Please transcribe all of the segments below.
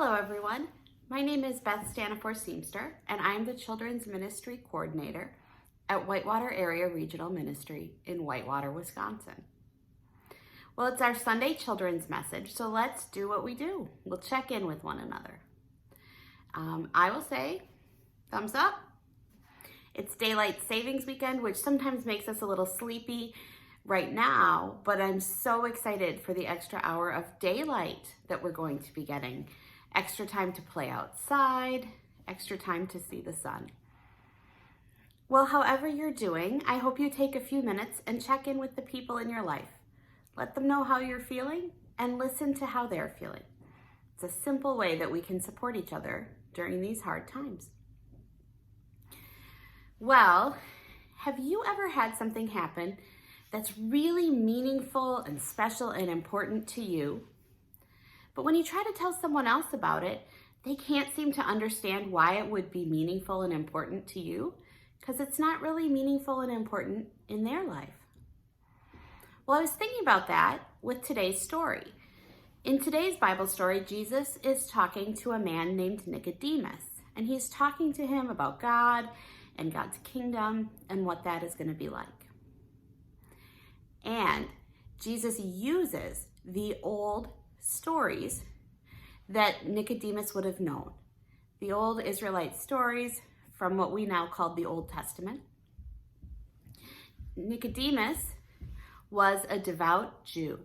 Hello everyone, my name is Beth Stanifor-Seamster and I'm the Children's Ministry Coordinator at Whitewater Area Regional Ministry in Whitewater, Wisconsin. Well, it's our Sunday children's message, so let's do what we do. We'll check in with one another. I will say, thumbs up. It's daylight savings weekend, which sometimes makes us a little sleepy right now, but I'm so excited for the extra hour of daylight that we're going to be getting. Extra time to play outside, extra time to see the sun. Well, however you're doing, I hope you take a few minutes and check in with the people in your life. Let them know how you're feeling and listen to how they're feeling. It's a simple way that we can support each other during these hard times. Well, have you ever had something happen that's really meaningful and special and important to you, but when you try to tell someone else about it, they can't seem to understand why it would be meaningful and important to you because it's not really meaningful and important in their life? Well, I was thinking about that with today's story. In today's Bible story, Jesus is talking to a man named Nicodemus, and he's talking to him about God and God's kingdom and what that is going to be like. And Jesus uses the old stories that Nicodemus would have known, the old Israelite stories from what we now call the Old Testament. Nicodemus was a devout Jew,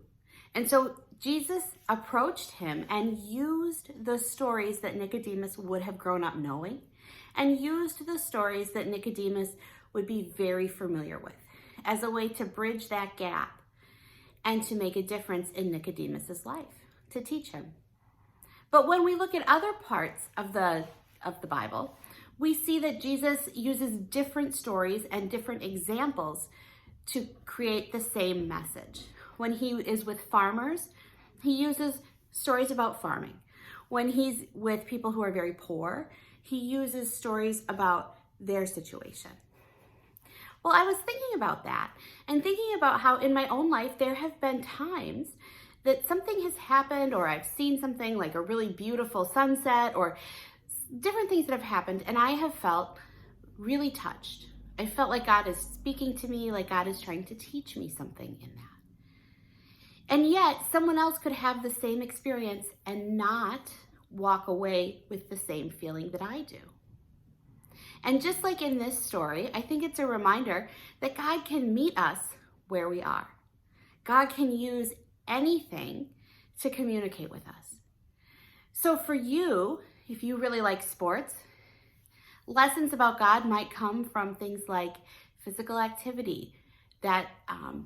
and so Jesus approached him and used the stories that Nicodemus would have grown up knowing and used the stories that Nicodemus would be very familiar with as a way to bridge that gap and to make a difference in Nicodemus's life, to teach him. But when we look at other parts of the Bible, we see that Jesus uses different stories and different examples to create the same message. When he is with farmers, he uses stories about farming. When he's with people who are very poor, he uses stories about their situation. Well, I was thinking about that and thinking about how in my own life there have been times that something has happened, or I've seen something like a really beautiful sunset or different things that have happened, and I have felt really touched. I felt like God is speaking to me, like God is trying to teach me something in that. And yet someone else could have the same experience and not walk away with the same feeling that I do. And just like in this story, I think it's a reminder that God can meet us where we are. God can use anything to communicate with us. So for you, if you really like sports, lessons about God might come from things like physical activity, that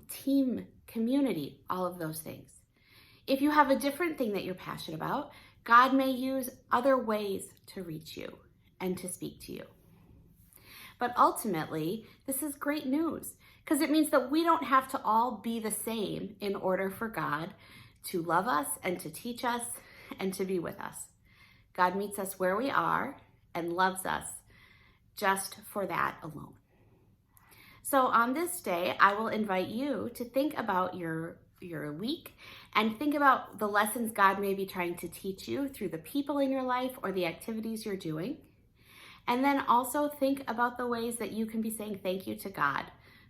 team, community, all of those things. If you have a different thing that you're passionate about, God may use other ways to reach you and to speak to you. But ultimately, this is great news because it means that we don't have to all be the same in order for God to love us and to teach us and to be with us. God meets us where we are and loves us just for that alone. So on this day, I will invite you to think about your week and think about the lessons God may be trying to teach you through the people in your life or the activities you're doing. And then also think about the ways that you can be saying thank you to God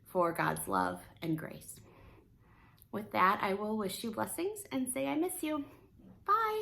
for God's love and grace. With that, I will wish you blessings and say I miss you. Bye.